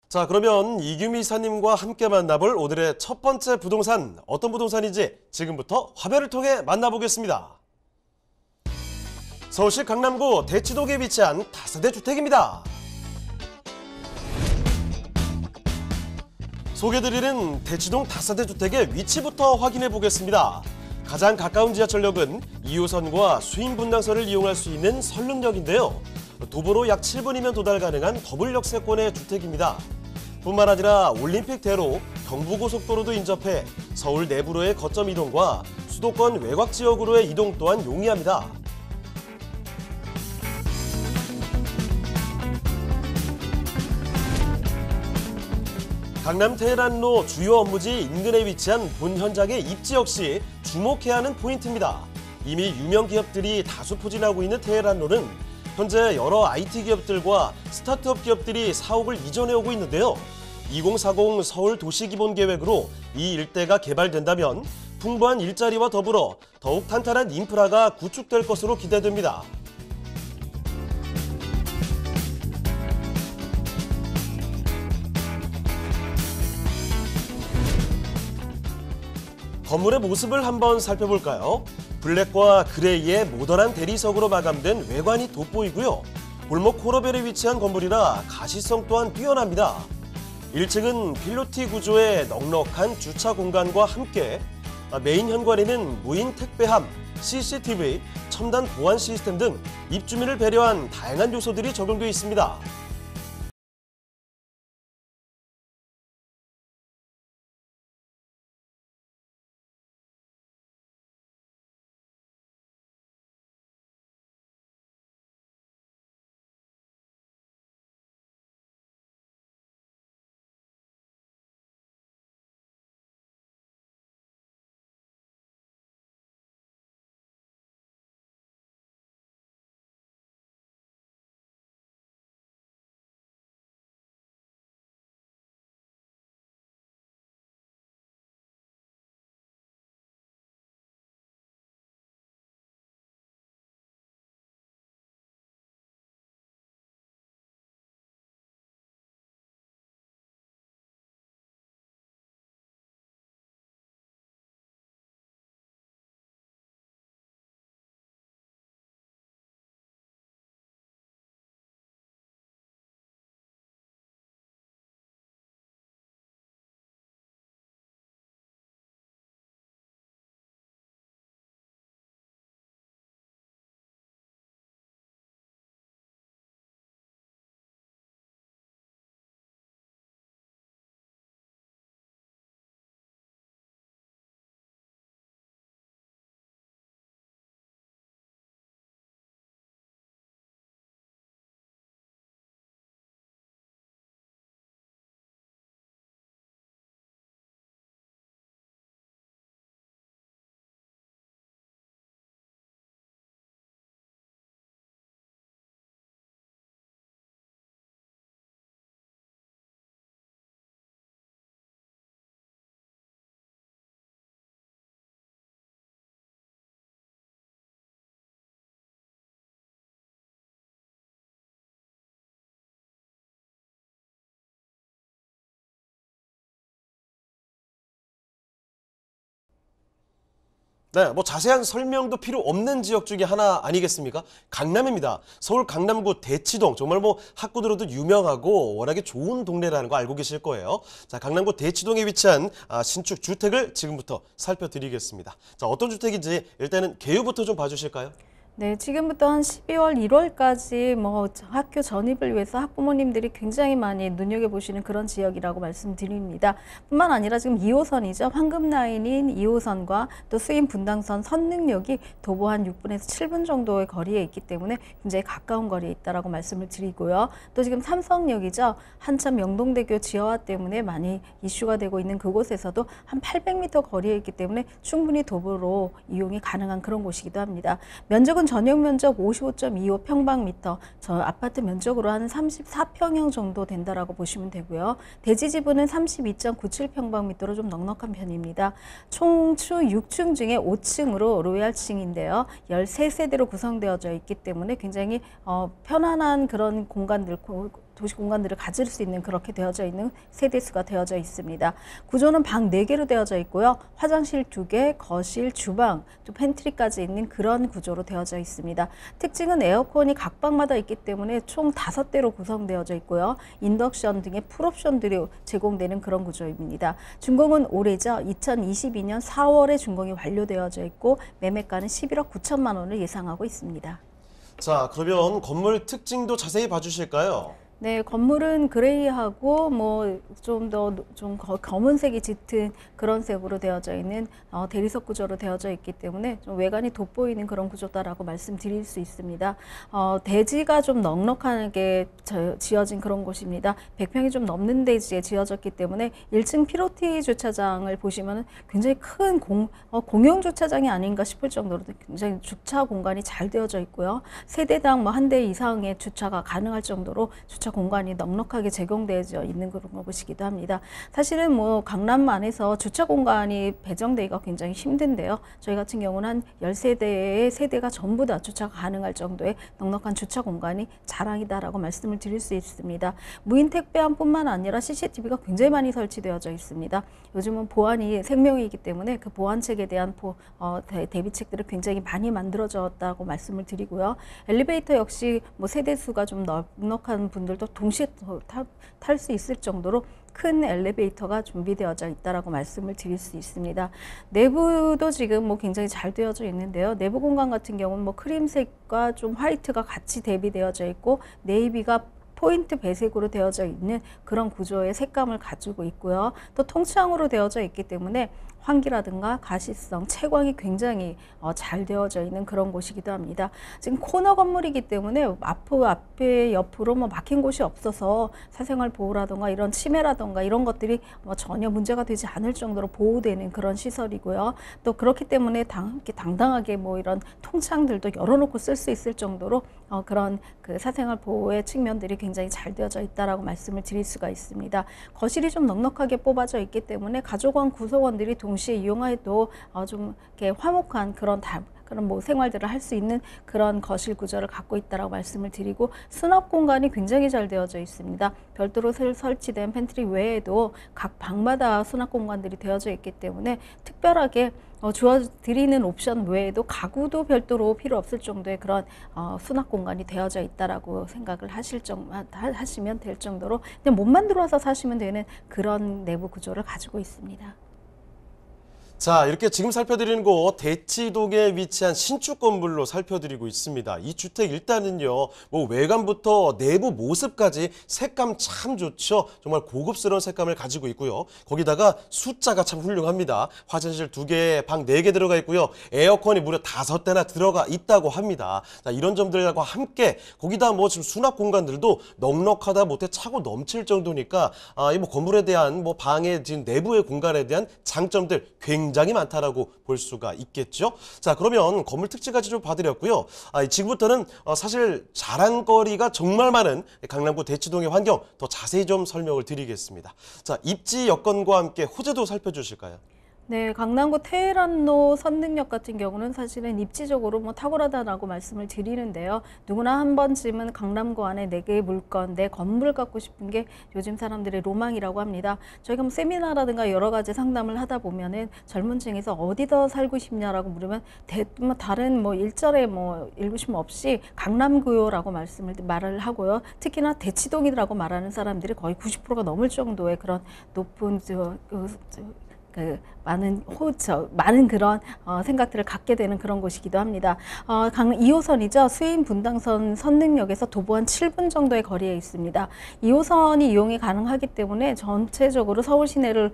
자, 그러면 이규미 이사님과 함께 만나볼 오늘의 첫 번째 부동산, 어떤 부동산인지 지금부터 화면을 통해 만나보겠습니다. 서울시 강남구 대치동에 위치한 다세대 주택입니다. 소개드리는 대치동 다세대 주택의 위치부터 확인해 보겠습니다. 가장 가까운 지하철역은 2호선과 수인분당선을 이용할 수 있는 설릉역인데요. 도보로 약 7분이면 도달 가능한 더블 역세권의 주택입니다. 뿐만 아니라 올림픽대로, 경부고속도로도 인접해 서울 내부로의 거점 이동과 수도권 외곽 지역으로의 이동 또한 용이합니다. 강남 테헤란로 주요 업무지 인근에 위치한 본 현장의 입지 역시 주목해야 하는 포인트입니다. 이미 유명 기업들이 다수 포진하고 있는 테헤란로는 현재 여러 IT 기업들과 스타트업 기업들이 사옥을 이전해 오고 있는데요. 2040 서울 도시기본계획으로 이 일대가 개발된다면 풍부한 일자리와 더불어 더욱 탄탄한 인프라가 구축될 것으로 기대됩니다. 건물의 모습을 한번 살펴볼까요? 블랙과 그레이의 모던한 대리석으로 마감된 외관이 돋보이고요. 골목 코너별에 위치한 건물이라 가시성 또한 뛰어납니다. 1층은 필로티 구조의 넉넉한 주차 공간과 함께 메인 현관에는 무인 택배함, CCTV, 첨단 보안 시스템 등 입주민을 배려한 다양한 요소들이 적용되어 있습니다. 네, 자세한 설명도 필요 없는 지역 중에 하나 아니겠습니까? 강남입니다. 서울 강남구 대치동, 정말 학구들어도 유명하고 워낙에 좋은 동네라는 거 알고 계실 거예요. 자, 강남구 대치동에 위치한 신축 주택을 지금부터 살펴드리겠습니다. 자, 어떤 주택인지 일단은 개요부터 좀 봐주실까요? 네, 지금부터 한 12월, 1월까지 학교 전입을 위해서 학부모님들이 굉장히 많이 눈여겨보시는 그런 지역이라고 말씀드립니다. 뿐만 아니라 지금 2호선이죠. 황금라인인 2호선과 또 수인분당선 선릉역이 도보 한 6분에서 7분 정도의 거리에 있기 때문에 굉장히 가까운 거리에 있다라고 말씀을 드리고요. 또 지금 삼성역이죠. 한참 명동대교 지하화 때문에 많이 이슈가 되고 있는 그곳에서도 한 800m 거리에 있기 때문에 충분히 도보로 이용이 가능한 그런 곳이기도 합니다. 면적은 전용 면적 55.25평방미터, 저 아파트 면적으로 한 34평형 정도 된다라고 보시면 되고요. 대지 지분은 32.97평방미터로 좀 넉넉한 편입니다. 총 6층 중에 5층으로 로얄층인데요. 13세대로 구성되어져 있기 때문에 굉장히 편안한 그런 공간들, 도시 공간들을 가질 수 있는 그렇게 되어져 있는 세대수가 되어져 있습니다. 구조는 방 4개로 되어져 있고요. 화장실 2개, 거실, 주방, 또 팬트리까지 있는 그런 구조로 되어져 있습니다. 특징은 에어컨이 각 방마다 있기 때문에 총 5대로 구성되어져 있고요. 인덕션 등의 풀옵션들이 제공되는 그런 구조입니다. 준공은 올해죠. 2022년 4월에 준공이 완료되어져 있고 매매가는 11억 9천만 원을 예상하고 있습니다. 자, 그러면 건물 특징도 자세히 봐주실까요? 네, 건물은 그레이하고 뭐 좀 더 좀 검은색이 짙은 그런 색으로 되어져 있는 대리석 구조로 되어져 있기 때문에 좀 외관이 돋보이는 그런 구조다라고 말씀드릴 수 있습니다. 대지가 좀 넉넉하게 지어진 그런 곳입니다. 100평이 좀 넘는 대지에 지어졌기 때문에 1층 피로티 주차장을 보시면 굉장히 큰 공용 주차장이 아닌가 싶을 정도로 굉장히 주차 공간이 잘 되어져 있고요. 세대당 뭐 한 대 이상의 주차가 가능할 정도로 주차 공간이 넉넉하게 제공되어 있는 그런 곳이기도 합니다. 사실은 뭐 강남 안에서 주차 공간이 배정되기가 굉장히 힘든데요. 저희 같은 경우는 한 10세대의 세대가 전부 다 주차가 가능할 정도의 넉넉한 주차 공간이 자랑이다라고 말씀을 드릴 수 있습니다. 무인 택배함뿐만 아니라 CCTV가 굉장히 많이 설치되어져 있습니다. 요즘은 보안이 생명이기 때문에 그 보안책에 대한 대비책들을 굉장히 많이 만들어졌다고 말씀을 드리고요. 엘리베이터 역시 뭐 세대수가 좀 넉넉한 분들도 동시에 탈 수 있을 정도로 큰 엘리베이터가 준비되어져 있다라고 말씀을 드릴 수 있습니다. 내부도 지금 뭐 굉장히 잘 되어져 있는데요. 내부 공간 같은 경우는 뭐 크림색과 좀 화이트가 같이 대비되어져 있고 네이비가 포인트 배색으로 되어져 있는 그런 구조의 색감을 가지고 있고요. 또 통창으로 되어져 있기 때문에 환기라든가 가시성, 채광이 굉장히 잘 되어져 있는 그런 곳이기도 합니다. 지금 코너 건물이기 때문에 앞에 옆으로 뭐 막힌 곳이 없어서 사생활 보호라든가 이런 침해라든가 이런 것들이 전혀 문제가 되지 않을 정도로 보호되는 그런 시설이고요. 또 그렇기 때문에 당당하게 뭐 이런 통창들도 열어놓고 쓸 수 있을 정도로 그런 그 사생활 보호의 측면들이 굉장히 잘 되어져 있다라고 말씀을 드릴 수가 있습니다. 거실이 좀 넉넉하게 뽑아져 있기 때문에 가족원 구성원들이 동시에 이용해도 좀 이렇게 화목한 그런 뭐 생활들을 할 수 있는 그런 거실 구조를 갖고 있다라고 말씀을 드리고 수납 공간이 굉장히 잘 되어져 있습니다. 별도로 설치된 팬트리 외에도 각 방마다 수납 공간들이 되어져 있기 때문에 특별하게 주어드리는 옵션 외에도 가구도 별도로 필요 없을 정도의 그런 수납 공간이 되어져 있다라고 생각을 하시면 될 정도로 그냥 몸만 들어와서 사시면 되는 그런 내부 구조를 가지고 있습니다. 자, 이렇게 지금 살펴드리는 곳 대치동에 위치한 신축 건물로 살펴드리고 있습니다. 이 주택 일단은요, 뭐 외관부터 내부 모습까지 색감 참 좋죠. 정말 고급스러운 색감을 가지고 있고요. 거기다가 숫자가 참 훌륭합니다. 화장실 2개, 방 4개 들어가 있고요. 에어컨이 무려 5대나 들어가 있다고 합니다. 자, 이런 점들과 함께 거기다 뭐 지금 수납 공간들도 넉넉하다 못해 차고 넘칠 정도니까 이 뭐 건물에 대한 뭐 방의 지금 내부의 공간에 대한 장점들 굉장히 많다라고 볼 수가 있겠죠. 자, 그러면 건물 특징까지 좀 봐드렸고요. 지금부터는 사실 자랑거리가 정말 많은 강남구 대치동의 환경 더 자세히 좀 설명을 드리겠습니다. 자, 입지 여건과 함께 호재도 살펴주실까요? 네, 강남구 테헤란로 선릉역 같은 경우는 사실은 입지적으로 뭐 탁월하다라고 말씀을 드리는데요. 누구나 한 번쯤은 강남구 안에 내 개의 물건, 내 건물을 갖고 싶은 게 요즘 사람들의 로망이라고 합니다. 저희가 뭐 세미나라든가 여러 가지 상담을 하다 보면은 젊은 층에서 어디다 살고 싶냐라고 물으면 다른 뭐 일절에 뭐 일구심 없이 강남구요라고 말을 하고요. 특히나 대치동이라고 말하는 사람들이 거의 90%가 넘을 정도의 그런 높은 많은 그런 생각들을 갖게 되는 그런 곳이기도 합니다. 2호선이죠. 수인 분당선 선릉역에서 도보 한 7분 정도의 거리에 있습니다. 2호선이 이용이 가능하기 때문에 전체적으로 서울 시내를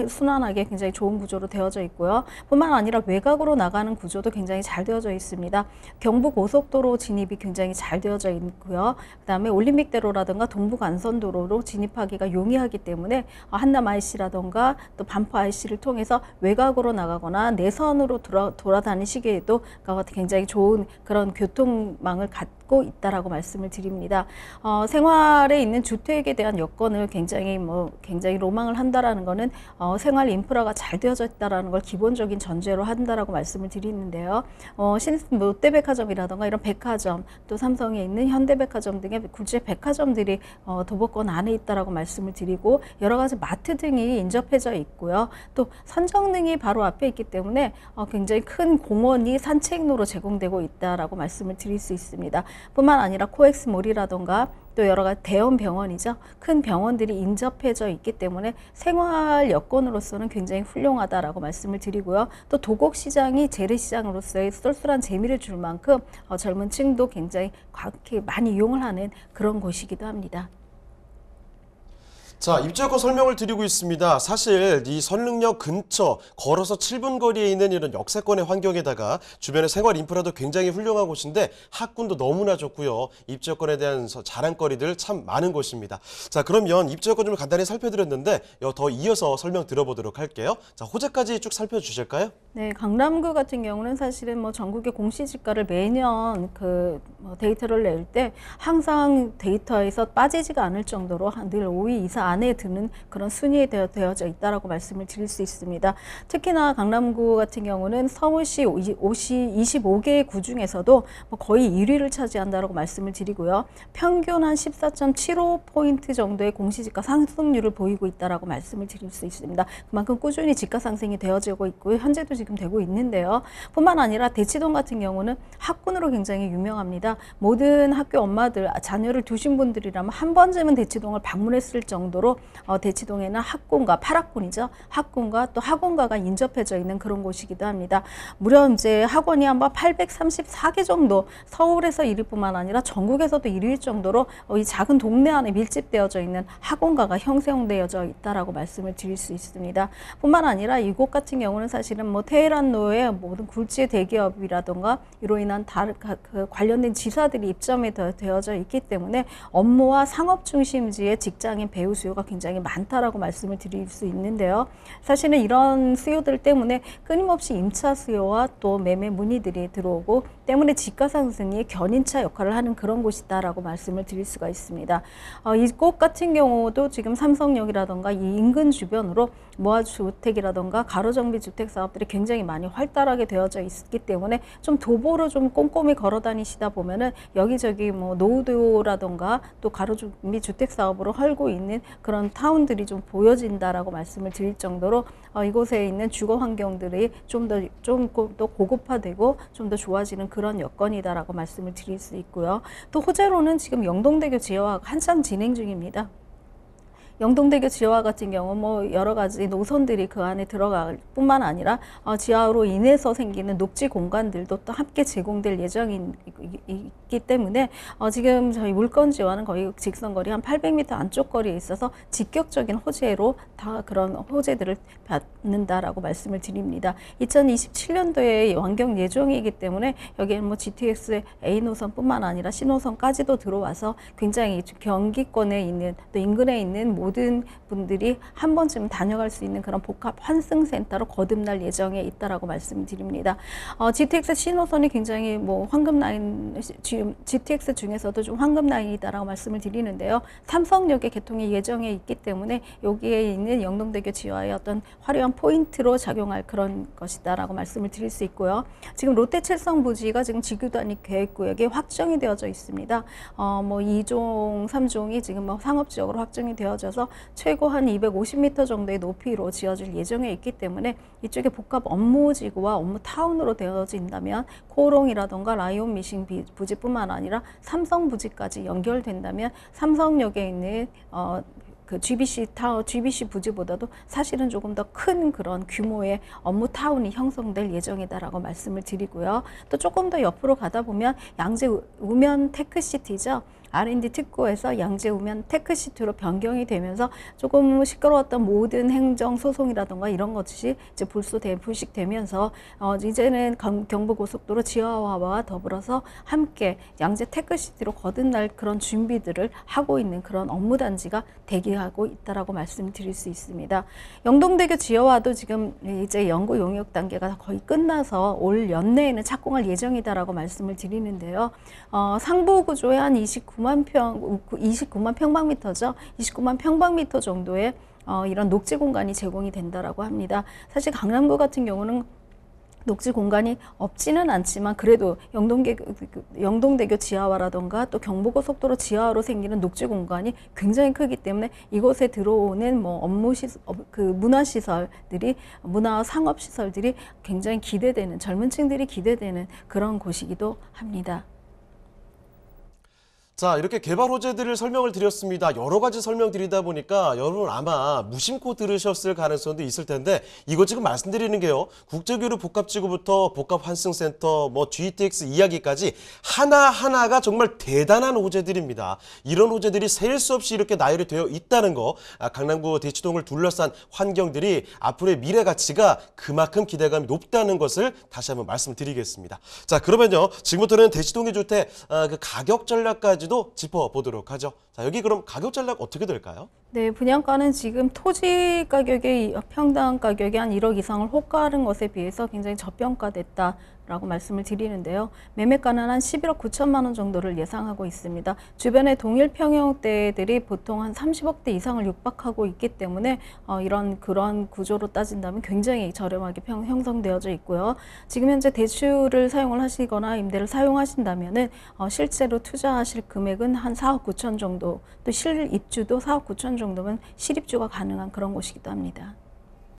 순환하게 굉장히 좋은 구조로 되어져 있고요. 뿐만 아니라 외곽으로 나가는 구조도 굉장히 잘 되어져 있습니다. 경부고속도로 진입이 굉장히 잘 되어져 있고요. 그다음에 올림픽대로라든가 동부간선도로로 진입하기가 용이하기 때문에 한남 IC라든가 또 반포 IC를 통해서 외곽으로 나가거나 내선으로 돌아다니시기에도 굉장히 좋은 그런 교통망을 갖고 갖고 있다라고 말씀을 드립니다. 생활에 있는 주택에 대한 여건을 굉장히 로망을 한다라는 거는 생활 인프라가 잘 되어져 있다라는 걸 기본적인 전제로 한다라고 말씀을 드리는데요. 롯데백화점이라던가 이런 백화점, 또 삼성에 있는 현대백화점 등의 굴지 백화점들이 도보권 안에 있다라고 말씀을 드리고, 여러 가지 마트 등이 인접해져 있고요. 또 산정릉이 바로 앞에 있기 때문에 굉장히 큰 공원이 산책로로 제공되고 있다라고 말씀을 드릴 수 있습니다. 뿐만 아니라 코엑스몰이라던가 또 여러 가지 대형 병원이죠. 큰 병원들이 인접해져 있기 때문에 생활 여건으로서는 굉장히 훌륭하다라고 말씀을 드리고요. 또 도곡시장이 재래시장으로서의 쏠쏠한 재미를 줄 만큼 젊은 층도 굉장히 많이 이용을 하는 그런 곳이기도 합니다. 자, 입지여건 설명을 드리고 있습니다. 사실 이 선릉역 근처 걸어서 7분 거리에 있는 이런 역세권의 환경에다가 주변의 생활 인프라도 굉장히 훌륭한 곳인데 학군도 너무나 좋고요. 입지여건에 대한 자랑거리들 참 많은 곳입니다. 자, 그러면 입지여건 좀 간단히 살펴드렸는데 더 이어서 설명 들어보도록 할게요. 자, 호재까지 쭉 살펴주실까요? 네, 강남구 같은 경우는 사실은 전국의 공시지가를 매년 데이터를 낼 때 항상 데이터에서 빠지지가 않을 정도로 늘 5위 이상 안에 드는 그런 순위에 되어져 있다라고 말씀을 드릴 수 있습니다. 특히나 강남구 같은 경우는 서울시 25개의 구 중에서도 거의 1위를 차지한다라고 말씀을 드리고요. 평균 한 14.75포인트 정도의 공시지가 상승률을 보이고 있다라고 말씀을 드릴 수 있습니다. 그만큼 꾸준히 지가 상승이 되어지고 있고요. 현재도 지금 되고 있는데요. 뿐만 아니라 대치동 같은 경우는 학군으로 굉장히 유명합니다. 모든 학교 엄마들, 자녀를 두신 분들이라면 한 번쯤은 대치동을 방문했을 정도로 대치동에는 학군과 8학군이죠. 학군과 또 학원가가 인접해져 있는 그런 곳이기도 합니다. 무려 이제 학원이 한 834개 정도, 서울에서 1위뿐만 아니라 전국에서도 1위일 정도로 이 작은 동네 안에 밀집되어져 있는 학원가가 형성되어져 있다라고 말씀을 드릴 수 있습니다. 뿐만 아니라 이곳 같은 경우는 사실은 테헤란로의 모든 굴지 대기업이라던가 이로 인한 관련된 지사들이 입점이 되어져 있기 때문에 업무와 상업 중심지의 직장인 배우 수요가 굉장히 많다라고 말씀을 드릴 수 있는데요. 사실은 이런 수요들 때문에 끊임없이 임차 수요와 또 매매 문의들이 들어오고 때문에 지가 상승이 견인차 역할을 하는 그런 곳이다라고 말씀을 드릴 수가 있습니다. 이곳 같은 경우도 지금 삼성역이라던가 이 인근 주변으로 모아주택이라던가 가로정비 주택 사업들이 굉장히 많이 활달하게 되어져 있기 때문에 좀 도보로 좀 꼼꼼히 걸어 다니시다 보면은 여기저기 노후도라던가 또 가로정비 주택 사업으로 헐고 있는 그런 타운들이 좀 보여진다라고 말씀을 드릴 정도로 이곳에 있는 주거 환경들이 좀 더 고급화되고 좀 더 좋아지는 그런 여건이다라고 말씀을 드릴 수 있고요. 또 호재로는 지금 영동대교 지하화가 한창 진행 중입니다. 영동대교 지하화 같은 경우 여러 가지 노선들이 그 안에 들어갈 뿐만 아니라 지하화로 인해서 생기는 녹지 공간들도 또 함께 제공될 예정이기 때문에 지금 저희 물건지와는 거의 직선거리 한 800m 안쪽 거리에 있어서 직격적인 호재로 다 그런 호재들을 받는다라고 말씀을 드립니다. 2027년도에 완경 예정이기 때문에 여기에는 GTX A 노선뿐만 아니라 C 노선까지도 들어와서 굉장히 경기권에 있는 또 인근에 있는 모든 분들이 한 번쯤 다녀갈 수 있는 그런 복합 환승센터로 거듭날 예정에 있다라고 말씀드립니다. GTX 신호선이 굉장히 황금 라인, GTX 중에서도 좀 황금 라인이다라고 말씀을 드리는데요. 삼성역에 개통이 예정에 있기 때문에 여기에 있는 영동대교 지하의 어떤 화려한 포인트로 작용할 그런 것이다라고 말씀을 드릴 수 있고요. 지금 롯데칠성 부지가 지금 지구단위 계획구역에 확정이 되어져 있습니다. 2종, 3종이 지금 상업지역으로 확정이 되어져서 최고 한 250m 정도의 높이로 지어질 예정에 있기 때문에 이쪽에 복합 업무지구와 업무타운으로 되어진다면 코오롱이라던가 라이온 미싱 부지뿐만 아니라 삼성 부지까지 연결된다면 삼성역에 있는 GBC 부지보다도 사실은 조금 더 큰 그런 규모의 업무 타운이 형성될 예정이다라고 말씀을 드리고요. 또 조금 더 옆으로 가다 보면 양재 우면 테크시티죠. R&D 특구에서 양재 우면 테크시티로 변경이 되면서 조금 시끄러웠던 모든 행정 소송이라던가 이런 것이 이제 불식되면서 이제는 경부고속도로 지하화와 더불어서 함께 양재 테크시티로 거듭날 그런 준비들을 하고 있는 그런 업무 단지가 대기하고 있다라고 말씀드릴 수 있습니다. 영동대교 지하화도 지금 이제 연구 용역 단계가 거의 끝나서 올 연내에는 착공할 예정이다라고 말씀을 드리는데요. 상부 구조의 한 29만 평방미터죠. 29만 평방미터 정도의 이런 녹지 공간이 제공이 된다라고 합니다. 사실 강남구 같은 경우는 녹지 공간이 없지는 않지만 그래도 영동대교 지하화라던가 또 경부고속도로 지하화로 생기는 녹지 공간이 굉장히 크기 때문에 이곳에 들어오는 뭐 문화시설들이 문화 상업시설들이 굉장히 기대되는 젊은층들이 기대되는 그런 곳이기도 합니다. 자, 이렇게 개발 호재들을 설명을 드렸습니다. 여러 가지 설명드리다 보니까 여러분 아마 무심코 들으셨을 가능성도 있을 텐데 이거 지금 말씀드리는 게요. 국제교류 복합지구부터 복합환승센터, 뭐 GTX 이야기까지 하나하나가 정말 대단한 호재들입니다. 이런 호재들이 셀 수 없이 이렇게 나열이 되어 있다는 거, 강남구 대치동을 둘러싼 환경들이 앞으로의 미래 가치가 그만큼 기대감이 높다는 것을 다시 한번 말씀드리겠습니다. 자, 그러면요. 지금부터는 대치동의 주택 그 가격 전략까지도 짚어보도록 하죠. 자, 여기 그럼 가격 전략 어떻게 될까요? 네, 분양가는 지금 토지 가격의 평당 가격이 한 1억 이상을 호가하는 것에 비해서 굉장히 저평가됐다라고 말씀을 드리는데요. 매매가는 한 11억 9천만 원 정도를 예상하고 있습니다. 주변의 동일 평형대들이 보통 한 30억대 이상을 육박하고 있기 때문에 그런 구조로 따진다면 굉장히 저렴하게 형성되어져 있고요. 지금 현재 대출을 사용을 하시거나 임대를 사용하신다면은 실제로 투자하실 금액은 한 4억 9천 정도, 또 실입주도 4억 9천 정도면 실입주가 가능한 그런 곳이기도 합니다.